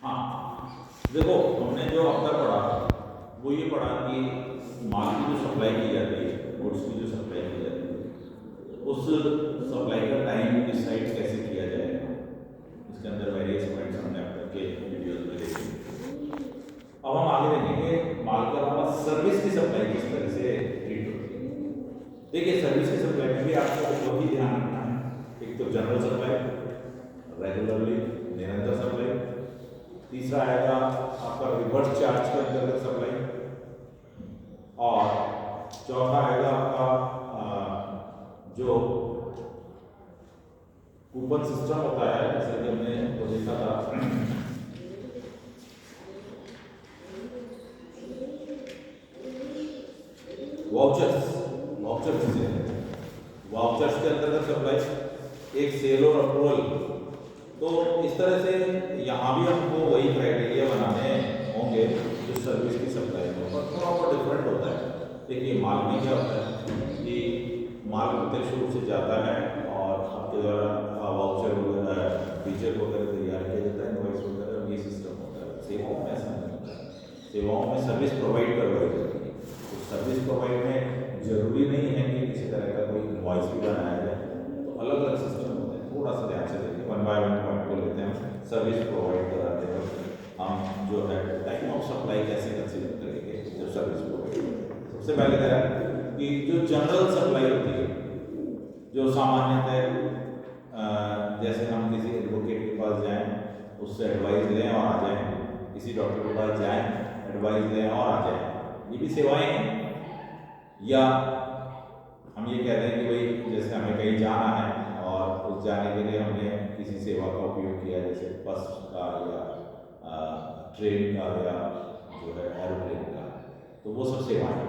हाँ, देखो हमने जो अब तक पढ़ा वो ये पढ़ा कि माल की जो सप्लाई की जाती है, गुड्स की जो सप्लाई की जाती है, उस सप्लाई का टाइम डिसाइड कैसे किया जाएगा। इसके अंदर वेरियस पॉइंट्स हमने अब तक के वीडियोस में देखे। अब हम आगे देखेंगे माल के अलावा सर्विस की सप्लाई किस तरह से ट्रीट होती है। देखिए सर्विस की सप्लाई में भी आपको दो ही ध्यान रखना है, एक तो जनरल सप्लाई, रेगुलरली निरंतर सप्लाई, तीसरा आएगा आपका रिवर्स चार्ज के अंतर्गत सप्लाई, और चौथा आएगा आपका जो कूपन सिस्टम होता है, जैसे कि हमने वो देखा था वाउचर्स। वाउचर्स के अंतर्गत सप्लाई, एक सेल और अप्रूवल। तो इस तरह से यहाँ भी हमको वही क्राइटेरिया बनाने होंगे जो सर्विस की सप्लाई में, पर थोड़ा बहुत डिफरेंट होता है। देखिए माल में क्या होता है कि माल प्रत्यक्ष रूप से जाता है और आपके द्वारा वाउचर वगैरह फीचर वगैरह तैयार किया जाता है, इनवॉइस वगैरह, ये सिस्टम होता है। सेवाओं में ऐसा नहीं होता है, सेवाओं में सर्विस प्रोवाइड करवाई जाती है। तो सर्विस प्रोवाइड में जरूरी नहीं है कि किसी तरह का कोई इनवॉइस भी बनाया जाए, तो अलग अलग सिस्टम होते हैं। थोड़ा सा ध्यान से देखिए, 1 बाय 1 पॉइंट को लेते हैं। सर्विस प्रोवाइड कराते हैं हम जो है टाइम ऑफ सप्लाई कैसे कंसीडर करेंगे जब सर्विस प्रोवाइड। सबसे पहले क्या है कि जो जनरल सप्लाई होती है, जो सामान्यतः जैसे हम किसी एडवोकेट के पास जाएं, उससे एडवाइस लें और आ जाएं, किसी डॉक्टर के पास जाएं, एडवाइस लें और आ जाएं, ये भी सेवाएं हैं। या हम ये कहते हैं कि भाई जैसे हमें कहीं जाना है और उस जाने के लिए हमने किसी सेवा का उपयोग किया, जैसे बस का या ट्रेन का या जो है एरोप्लेन का, तो वो सब सेवाएं।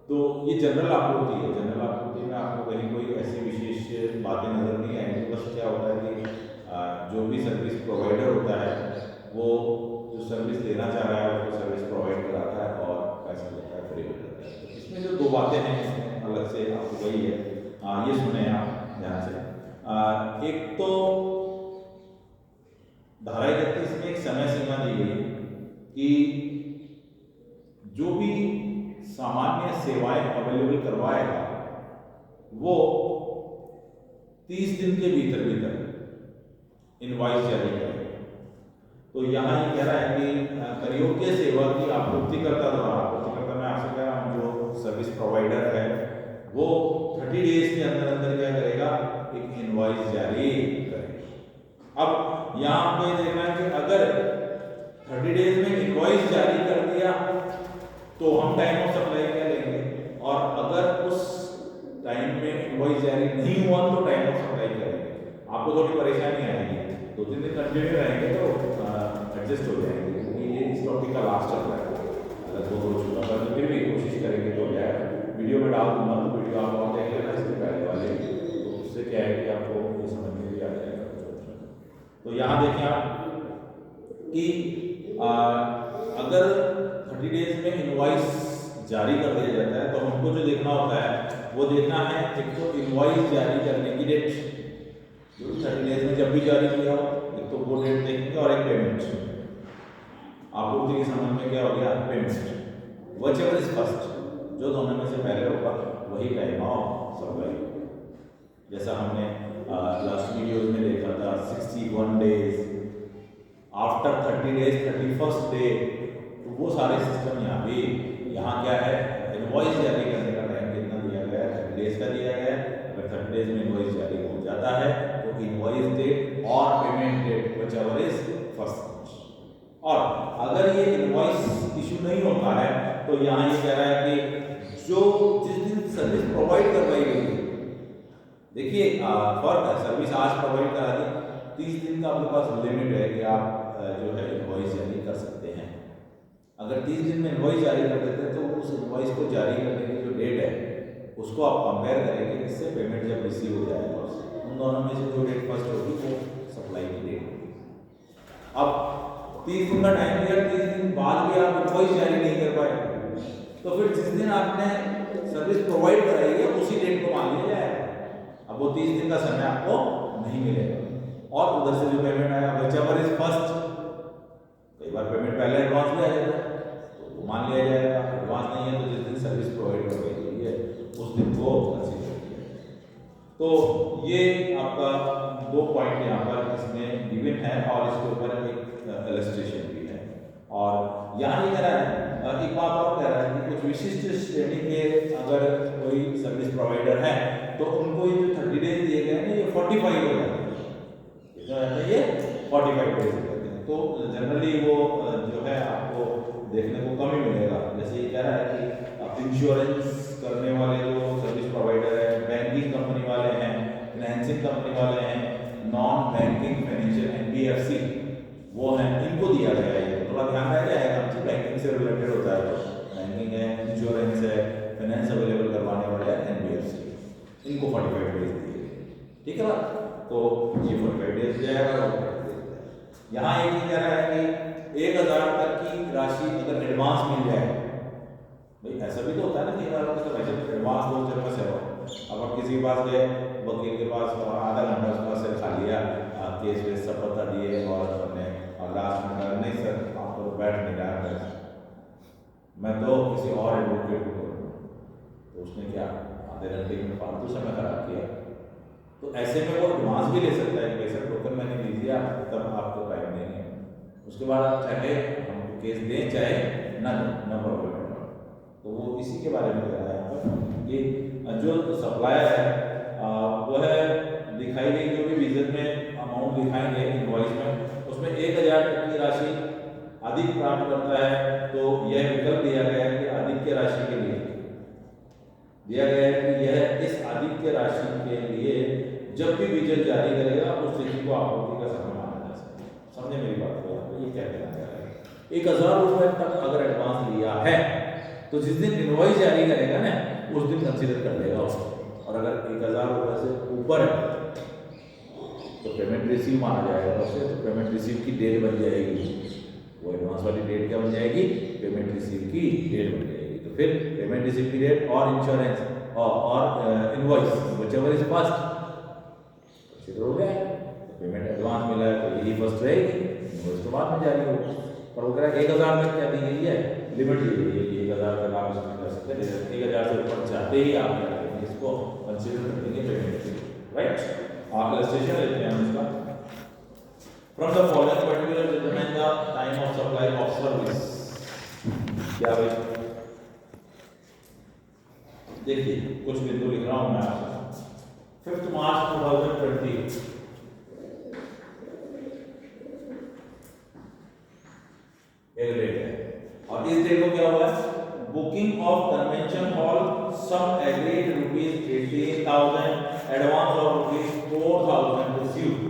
तो ये जनरल आपूर्ति है। जनरल आपूर्ति में आपको कहीं कोई ऐसी विशेष बातें नजर नहीं आएंगी। बस क्या होता है कि जो भी सर्विस प्रोवाइडर होता है वो जो सर्विस देना चाह रहा है उसको सर्विस प्रोवाइड कराता है और पैसा लेता है, फ्री में करता है। तो इसमें जो दो बातें हैं इसमें अलग से आपको वही है, ये सुने आप ध्यान से। एक तो धारा 31 में एक समय सीमा दी गई कि जो भी सामान्य सेवाएं अवेलेबल करवाएगा वो 30 दिन के भीतर इनवॉइस जारी करेगा। तो यहाँ ये कह रहा है कि करयोग्य सेवा की आपूर्तिकर्ता द्वारा, आपूर्तिकर्ता में आपसे कह रहा हूँ जो सर्विस प्रोवाइडर है वो 30 डेज के अंदर अंदर क्या करेगा, एक इनवॉइस जारी करेगा। अब यहाँ पे देखना है कि अगर 30 डेज में इनवॉइस जारी कर दिया तो हम टाइम ऑफ सप्लाई क्या लेंगे, और अगर उस टाइम में इनवॉइस जारी नहीं हुआ तो टाइम ऑफ सप्लाई करेंगे। आपको थोड़ी परेशानी आएगी, 2-3 दिन कंटिन्यू रहेंगे तो एडजस्ट हो जाएंगे, क्योंकि ये इस टॉपिक का लास्ट चल रहा है। अगर वो हो चुका है तो फिर भी कोशिश करेंगे तो क्या है, वीडियो में डाल दूंगा तो वीडियो आप और देख लेना इसके पहले वाले, तो उससे क्या है कि आपको ये समझ में भी आ जाएगा। तो यहाँ देखें आप कि अगर 30 डेज में इनवॉइस जारी कर दिया जाता है तो हमको जो देखना होता है वो देखना है एक तो इनवॉइस जारी करने की डेट, जो 30 डेज में जब भी जारी किया हो, एक तो वो डेट देखेंगे, और एक पेमेंट। आपूर्ति के संबंध में क्या हो गया, पेमेंट। व्हाटएवर इज फर्स्ट, जो दोनों में से पहले होगा वही टाइम ऑफ सप्लाई। जैसा हमने लास्ट वीडियोज में देखा था 61 days, after 30 days 31st day, तो वो सारे सिस्टम यहाँ भी, यहाँ क्या है, इनवॉइस जारी करने का टाइम कितना दिया गया है, 30 डेज का दिया गया है। अगर 30 डेज में इनवॉइस जारी हो जाता है तो इनवॉइस डेट और payment date whichever is first. और अगर ये इनवॉइस इशू नहीं होता है तो यहाँ ये कह रहा है कि जो जिस दिन सर्विस प्रोवाइड करवाई गई है, देखिए फर्क है, सर्विस आज प्रोवाइड करा दी, 30 दिन का आपके पास लिमिट है कि आप जो है इनवॉइस जारी कर सकते हैं। अगर 30 दिन में इनवॉइस जारी कर देते हैं तो उस इनवॉइस को जारी करने की जो डेट है उसको आप कंपेयर करेंगे इससे, पेमेंट जब रिसीव हो जाएगा उससे, उन दोनों में से जो डेट फर्स्ट होगी वो सप्लाई की डेट होगी। अब 30 दिन का टाइम दिया, 30 दिन बाद भी आप इनवॉइस जारी नहीं कर पाए तो फिर जिस दिन आपने सर्विस प्रोवाइड कराई है उसी डेट को मान लिया जाएगा। अब वो 30 दिन का समय आपको नहीं मिलेगा, और उधर से जो पेमेंट आया whichever is first, bar payment पहले एडवांस में आ जाता है तो वो मान लिया जाएगा, एडवांस नहीं है तो जिस दिन सर्विस प्रोवाइड करवाई गई है उस दिन को कंसीडर किया जाएगा। तो ये आपका 2 पॉइंट यहाँ पर इसमें गिवन है और इसके ऊपर एक इलस्ट्रेशन भी है। और यहाँ ये कह रहा है एक बात और कह रहा है कि कुछ विशिष्ट श्रेणी के अगर कोई सर्विस प्रोवाइडर है तो उनको ये जो 30 डेज दिए गए हैं ये 45 हो जाते हैं, ये 45 डेज हो जाते हैं। तो जनरली वो जो है आपको देखने को कम ही मिलेगा। जैसे ये कह रहा है कि आप इंश्योरेंस करने वाले जो सर्विस प्रोवाइडर है, बैंकिंग कंपनी वाले हैं, फाइनेंसिंग कंपनी वाले हैं, नॉन बैंकिंग फाइनेंशियल NBFC वो हैं, इनको दिया गया है। थोड़ा ध्यान रह जाएगा, हमसे बैंकिंग से रिलेटेड होता है, बैंकिंग है, इंश्योरेंस है, फाइनेंस अवेलेबल करवाने वाले हैं NBFC, इनको 45 डेज दिए गए, ठीक है बात। तो ये 45 डेज जाएगा। यहाँ एक ही कह रहा है कि 1000 तक की राशि अगर एडवांस मिल जाए, भाई ऐसा भी तो होता है ना कि एडवांस बहुत जगह से हो। अब आप किसी के पास गए, वकील के पास आधा घंटा उसका सिर खा लिया, केस वेस सब बता दिए और हमने लास्ट में कहा नहीं सर आप तो बैठ नहीं रहा है, मैं तो किसी और एडवोकेट को करूँगा, तो उसने क्या आधे घंटे में फालतू समय खराब किया। तो ऐसे में वो एडवांस भी ले सकता है कि भाई सर टोकन मैंने दे दिया तब आपको टाइम देंगे, उसके बाद आप चाहे हमको केस दें चाहे ना दें, नो प्रॉब्लम। तो वो इसी के बारे में कह रहा है यहाँ पर कि जो सप्लायर है वो है दिखाई गई जो भी विजन में अमाउंट दिखाएंगे इनवॉइस में, उसमें 1000 तक की राशि अधिक प्राप्त करता है तो यह विकल्प दिया गया है कि अधिक राशि के लिए दिया गया है कि यह इस अधिक राशि के लिए जब भी विजन जारी करेगा उस तिथि को आपूर्ति का समय माना जा सकता है। समझे मेरी बात को? यहाँ पे ये क्या कहना चाह रहा है, 1000 रुपये तक अगर एडवांस लिया है तो जिस दिन इनवॉइस जारी करेगा ना उस दिन कंसीडर कर लेगा उसको, और अगर 1000 रुपये से ऊपर है तो पेमेंट रिसीव माना जाएगा उससे। तो पेमेंट रिसीव की डेट बन जाएगी, वो एडवांस वाली डेट क्या बन जाएगी, पेमेंट रिसीव की डेट बन जाएगी। तो फिर पेमेंट रिसीव की डेट और इंश्योरेंस और invoice whichever is first consider हो गया। तो पेमेंट एडवांस मिला है तो यही फर्स्ट रहेगी, इनवॉइस तो बाद में जारी होगी। पर वो कह रहा है 1000 तक क्या दी गई है, लिमिट दी गई है कि 1000 तक आप इसमें कर सकते हैं, 1000 से ऊपर चाहते ही आप इसको कंसीडर कर देंगे पेमेंट, राइट। illustration लेते हैं हम इसका। From the following particular determine the time of supply of service। क्या भाई देखिए कुछ बिंदु लिख रहा हूं मैं आपको। 5 मार्च 2020 एक डेट है और इस डेट को क्या हुआ है, booking of convention hall sum agreed ₹18,000 advance of ₹4,000 received.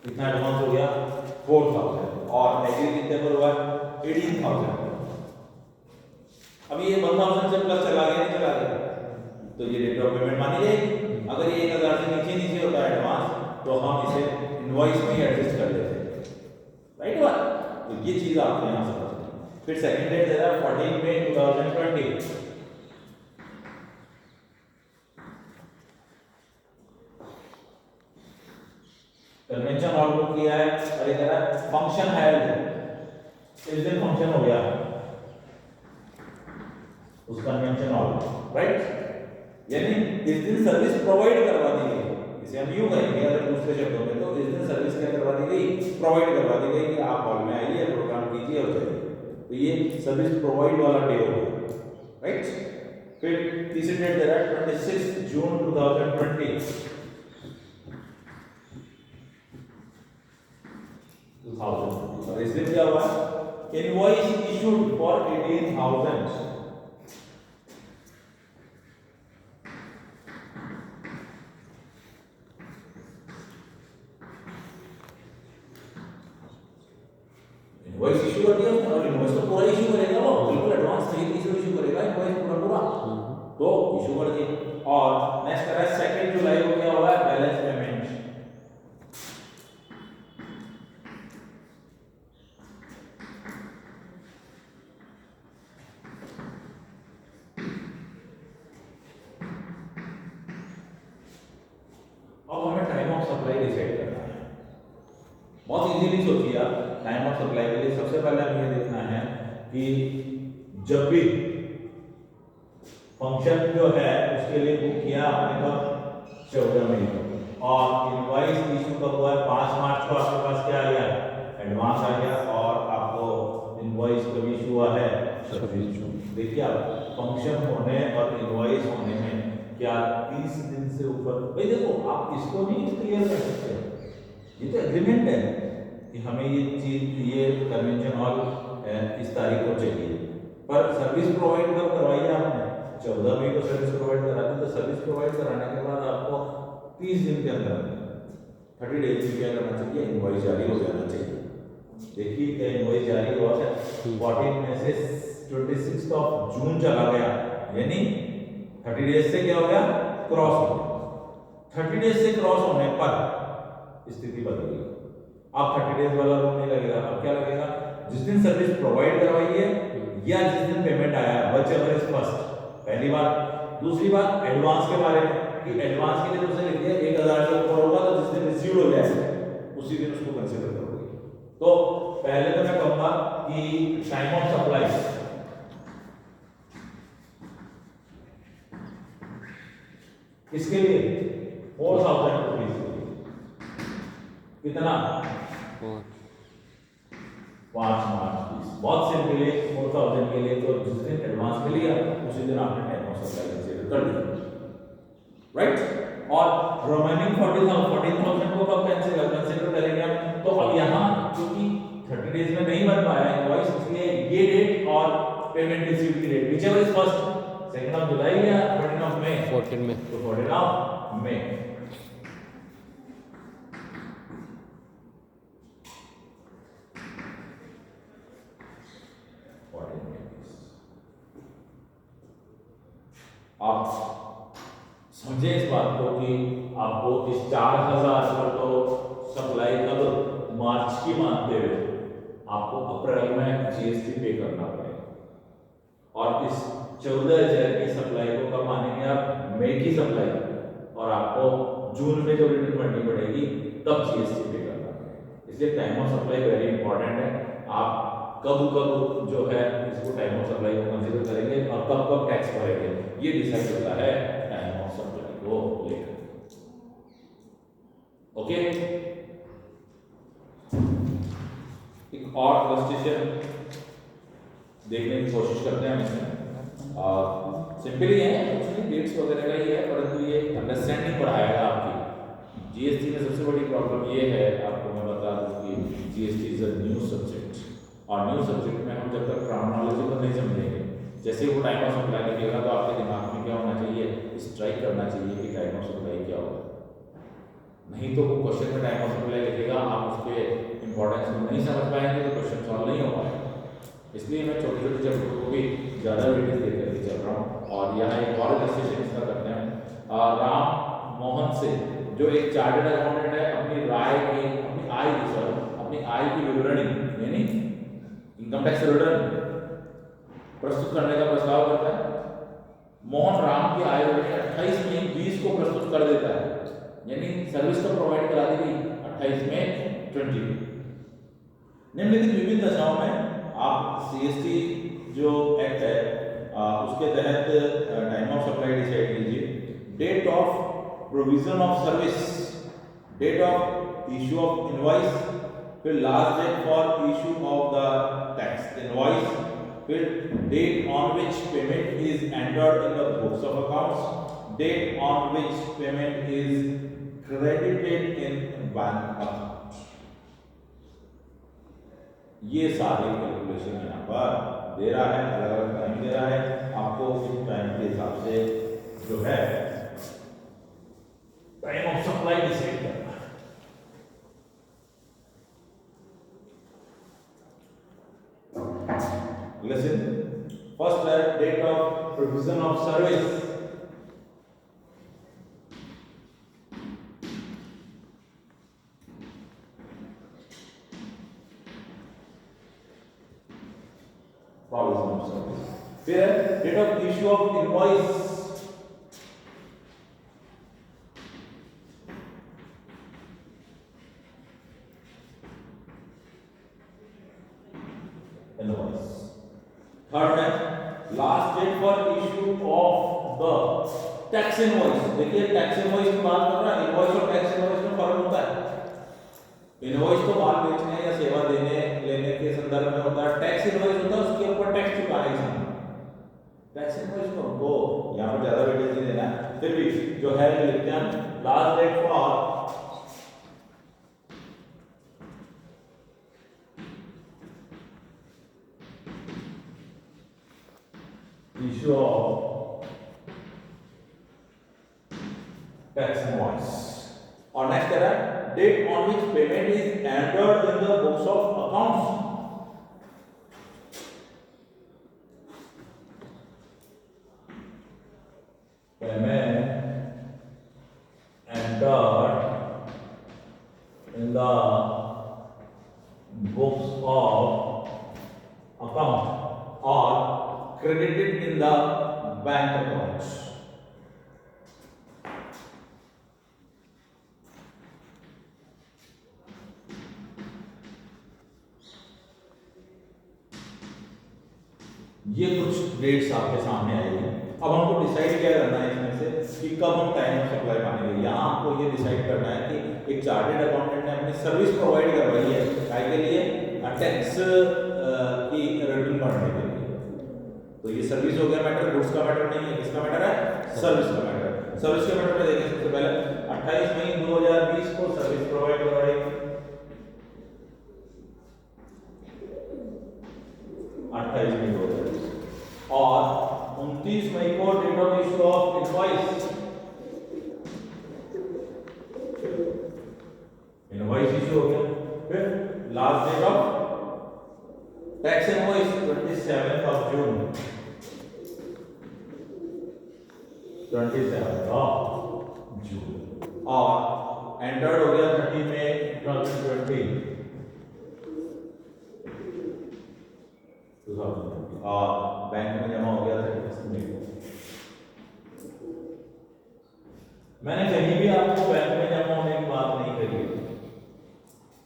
कितना एडवांस हो गया 4,000 और एग्री कितने पर हुआ 18,000। अब ये 1,000 से प्लस चला गया नहीं चला गया तो ये डेट ऑफ पेमेंट मानी जाएगी। अगर ये 1000 से नीचे होता है एडवांस तो हम इसे इनवॉइस में एडजस्ट कर लेते हैं, राइट बात। तो ये चीज आपको यहां समझनी है। फिर सेकंड डेट दे रहा है 14 मई 2020। कन्वेंशन हॉल बुक किया है और ये कह रहा है फंक्शन हेल्ड, इस दिन फंक्शन हो गया उस कन्वेंशन हॉल, राइट। यानी इस दिन सर्विस प्रोवाइड करवा दी गई, इसे हम यूं कहेंगे अगर दूसरे शब्दों में, तो इस दिन सर्विस क्या करवा दी गई, प्रोवाइड करवा दी गई कि आप हॉल में आइए प्रोग्राम कीजिए और चलिए। तो ये सर्विस प्रोवाइड वाला डे हो गया, राइट। फिर तीसरी डेट दे रहा है 26 जून 2020। और इस दिन क्या हुआ, invoice issued for 18,000। Invoice issue कर दिया उसने और इनवॉइस तो पूरा इशू करेगा, वो बिल्कुल एडवांस सहित इशू करेगा इनवॉइस पूरा तो इशू कर दिया। और नेक्स्ट है 2 जुलाई को क्या हुआ है, बैलेंस पेमेंट। सप्लाई डिसाइड करना है। बहुत इजीली सोचिए आप टाइम ऑफ सप्लाई के लिए सबसे पहले हमें ये देखना है कि जब भी फंक्शन जो है उसके लिए बुक किया आपने कब 14 मई को, और इनवॉइस इशू कब हुआ है 5 मार्च को। आपके पास क्या आ गया, एडवांस आ गया, और आपको इनवॉइस कब इशू हुआ है 26 जून। देखिए आप फंक्शन होने और इनवॉइस होने में क्या 30 दिन से ऊपर, भाई देखो आप इसको नहीं क्लियर कर सकते, ये तो एग्रीमेंट है कि हमें ये चीज ये कन्वेंशन हॉल इस तारीख को चाहिए, पर सर्विस प्रोवाइड कब करवाई है आपने 14 मई को सर्विस प्रोवाइड करा दी, तो सर्विस प्रोवाइड कराने के बाद आपको 30 दिन के अंदर 30 डेज में क्या करना चाहिए, इनवॉइस जारी हो जाना चाहिए। देखिए क्या इनवॉइस जारी हुआ है 14 में से 26 ऑफ जून चला गया, यानी 30 डेज से क्या हो गया, क्रॉस हो गया। 30 डेज से क्रॉस होने पर स्थिति बदल गई, अब 30 डेज वाला रूल नहीं लगेगा, अब क्या लगेगा, जिस दिन सर्विस प्रोवाइड करवाई है या जिस दिन पेमेंट आया, व्हिचएवर इज फर्स्ट, पहली बात। दूसरी बात एडवांस के बारे में कि एडवांस के लिए तुमसे लिख दिया 1000 से ऊपर होगा तो जिस दिन रिसीव हो जाए उसी दिन उसको कंसीडर करोगे। तो पहले तो मैं कहूंगा कि टाइम ऑफ सप्लाई इसके लिए 4000 रुपीज कितना 5 मार्च 20, बहुत सिंपल है। 4000 के लिए तो जिस दिन एडवांस में लिया उसी दिन आपने टाइम ऑफ सप्लाई कंसीडर कर लिया, राइट। और रिमेनिंग 14000 को कब कंसीडर करेंगे हम, तो अब यहाँ क्योंकि 30 डेज में नहीं बन पाया इनवॉइस, इसलिए ये डेट और पेमेंट रिसीव की date whichever is first, 2 of July या 14 ऑफ मई, 14 में, तो 14 ऑफ मई। आप समझे इस बात को कि आपको इस 4000 पर तो सप्लाई कब मार्च की मानते हुए आपको अप्रैल में जीएसटी पे करना पड़ेगा, और इस 14000 की सप्लाई को कब मानेंगे आप, मई की सप्लाई, और आपको जून में जो रिटर्न भरनी पड़ेगी तब जीएसटी पे करना पड़ेगा। इसलिए time of supply very important है। आप कब कब जो है इसको टाइम ऑफ सप्लाई को कंसीडर करेंगे और कब कब टैक्स भरेंगे, ये डिसाइड होता है टाइम ऑफ सप्लाई को लेकर। ओके, एक और इलस्ट्रेशन देखने की कोशिश करते हैं इसमें। सिंपल ही है, कुछ नहीं डेट्स वगैरह का ही है, परंतु ये अंडरस्टैंडिंग बढ़ाएगा आपकी। जीएसटी में सबसे बड़ी प्रॉब्लम ये है, आपको मैं बता दूं कि GST is a new subject, और न्यू सब्जेक्ट में हम जब तक टर्मिनोलॉजी को नहीं समझेंगे, जैसे वो टाइम ऑफ सप्लाई लिखेगा तो आपके दिमाग में क्या होना चाहिए, स्ट्राइक करना चाहिए कि टाइम ऑफ सप्लाई क्या होगा। नहीं तो वो क्वेश्चन में टाइम ऑफ सप्लाई लिखेगा, आप उसके इंपॉर्टेंस को नहीं समझ पाएंगे तो क्वेश्चन सॉल्व नहीं हो पाएगा। इसलिए मैं छोटे छोटे चैप्टर को भी ज़्यादा वेटेज देकर के चल रहा हूँ। और यहाँ एक और इलस्ट्रेशन इसका करते हैं राम मोहन से, जो एक चार्टर्ड अकाउंटेंट है, अपनी राय की अपनी आय की विवरणी यानी इनकम टैक्स रिटर्न प्रस्तुत करने का प्रस्ताव करता है। मोहन राम की आय विवरणी 28 मई 20 को प्रस्तुत कर देता है, यानी सर्विस तो प्रोवाइड करा दी गई 28 मई 20। निम्नलिखित विभिन्न दशाओं में आप सीएसटी जो एक्ट है उसके तहत टाइम ऑफ सप्लाई डिसाइड कीजिए। Date of provision of service, date of issue of invoice, फिर last date for issue of the tax invoice, फिर date on which payment is entered in the books of accounts, date on which payment is credited in bank account. ये सारे calculation यहाँ पर दे रहा है, अलग अलग टाइम दे रहा है, आपको उस टाइम के हिसाब से जो है टाइम ऑफ सप्लाई डिसाइड करना है। Listen, first date of provision of service. Provision of service. फिर date of issue of invoice. Invoice. Third है last date for issue of the tax invoice. देखिए टैक्स इनवॉइस की बात कर रहा है, इनवॉइस और टैक्स इनवॉइस में फर्क होता है। इनवॉइस तो माल बेचने या सेवा देने लेने के संदर्भ में होता है, टैक्स इनवॉइस होता है उसके ऊपर टैक्स चुकाने के समय। टैक्स इनवॉइस को हमको यहाँ पर ज्यादा वेटेज नहीं देना है, फिर भी जो है लिखते हैं last date for issue of tax invoice. और नेक्स्ट कह रहा है date on which payment is entered in the books of accounts. Payment entered in the books of account or credited in the bank accounts। ये कुछ dates आपके सामने आएगी। अब हमको डिसाइड क्या करना है इसमें से कि कब हम टाइम ऑफ सप्लाई मानेंगे। यहाँ आपको ये डिसाइड करना है कि एक चार्टेड अकाउंटेंट ने अपनी सर्विस प्रोवाइड करवाई है काय के लिए, टैक्स की रिटर्न भरने के लिए। तो ये सर्विस हो गया मैटर, गुड्स का मैटर नहीं है, किसका मैटर है, सर्विस का मैटर। सर्विस के मैटर में देखिए सबसे पहले 28 मई 2020 को सर्विस प्रोवाइड करवाई, 28 मई 2020, और 29 मई को date of issue of invoice, invoice issue हो गया। फिर last date of tax invoice 27 of June, 27 of June, और एंटर्ड हो गया 30 मई 2020 और बैंक में जमा हो गया 31 मई को। मैंने कहीं भी आपको बैंक में जमा होने की बात नहीं करी है।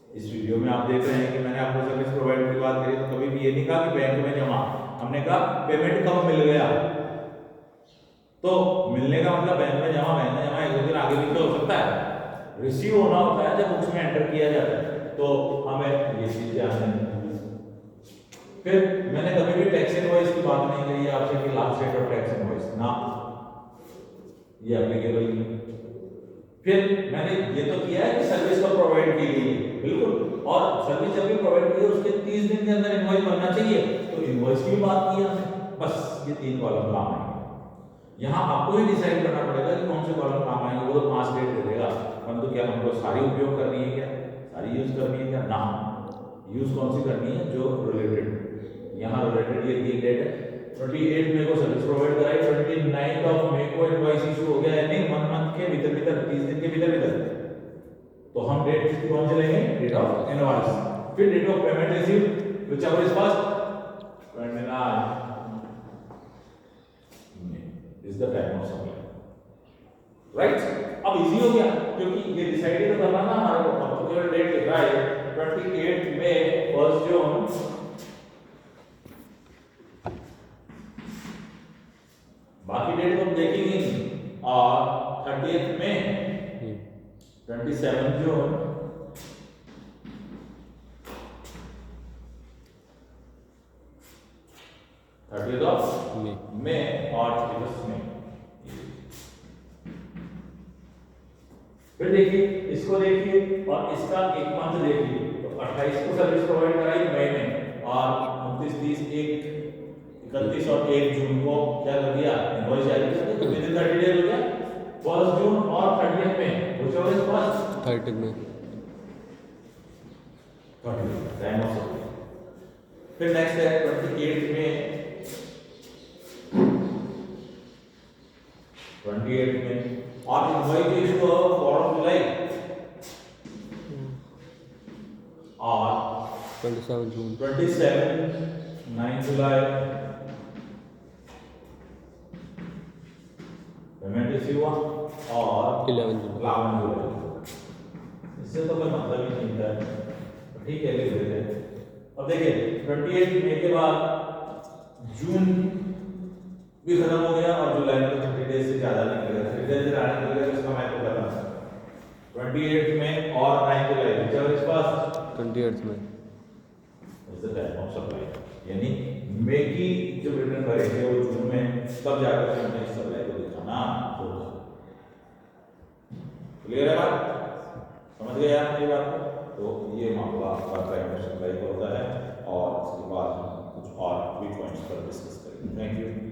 इस वीडियो में आप देख रहे हैं कि मैंने आपको सर्विस प्रोवाइडर की बात करी, तो कभी भी ये नहीं कहा कि बैंक में जमा, हमने कहा पेमेंट कब मिल गया। तो मिलने का मतलब बैंक में जमा एक दो दिन आगे पीछे हो सकता है, रिसीव होना होता है जब बुक्स में एंटर किया जाता है। तो हमें ये चीज ध्यान रखनी है। फिर मैंने कभी भी टैक्स इनवॉइस की बात नहीं करी है आपसे कि last date of tax invoice ना, ये एप्लीकेबल नहीं। फिर मैंने ये तो किया है कि सर्विस को प्रोवाइड की गई है, बिल्कुल, और सर्विस जब भी प्रोवाइड की है उसके 30 दिन के अंदर इनवॉइस बनना चाहिए, तो इनवॉइस की भी बात की है हमने। बस ये 3 कॉलम काम आएंगे। यहाँ आपको ही डिसाइड करना पड़ेगा कि कौन से कॉलम काम आएंगे। वो तो 5 डेट दे देगा, परंतु क्या हमको सारी उपयोग करनी है, क्या सारी यूज करनी है, क्या ना, यूज कौन सी करनी है जो रिलेटेड। यहाँ रिलेटेड ये 3 डेट है। 28 मई को सर्विस प्रोवाइड कराई, 29 ऑफ मई को इनवॉइस इशू हो गया, यानी 1 मंथ के भीतर 30 दिन के भीतर। तो हम डेट किसकी कौन से लेंगे, डेट ऑफ इनवॉइस। फिर date of payment received whichever is first, 29 is the time of supply, right. अब इजी हो गया क्योंकि ये डिसाइड तो करना ना हमारे को, अब तो केवल डेट लिख रहा है 28 मई 1 जून, बाकी डेट तो हम देखेंगे नहीं, और 30 मई 27 जून, 30 ऑफ मई और 31 मई। फिर देखिए इसको देखिए और इसका एक मंथ देखिए, तो 28 को सर्विस प्रोवाइड कराई मई में, और 29, 30, 31 और 1 जून को क्या कर दिया, इनवॉइस जारी कर दी। तो विदिन 30 डेज हो गया, 1 जून और 30 में, व्हिच वन इज फर्स्ट, 30 में, 30 टाइम ऑफ सप्लाई। फिर नेक्स्ट है 28 में, 28 में, और इनवॉइस इशू फॉर जुलाई, और 27 जून, 27 9 जुलाई पेमेंट रिसीव हुआ, और 11 जुलाई। इससे तो कोई मतलब ही नहीं था, ठीक है लिख देते हैं। अब देखिए 28 मई के बाद जून भी खत्म हो गया और जुलाई में 30 डेज से ज्यादा नहीं लगेगा, 30 डेज से ज्यादा नहीं लगेगा, इसका मैं तो बता सकता हूं 28 में और 9 जुलाई जब इस पास 28 में is the time of supply, यानी मई की जब रिटर्न भरेंगे वो जून में तब जाकर के हमने सप्लाई को दिखाना होगा। क्लियर है बात, समझ गए आप ये बात को? तो ये मामला आपका प्राइमरी सप्लाई का होता है और इसके बाद हम कुछ और भी पॉइंट्स पर डिस्कस करेंगे। Thank you.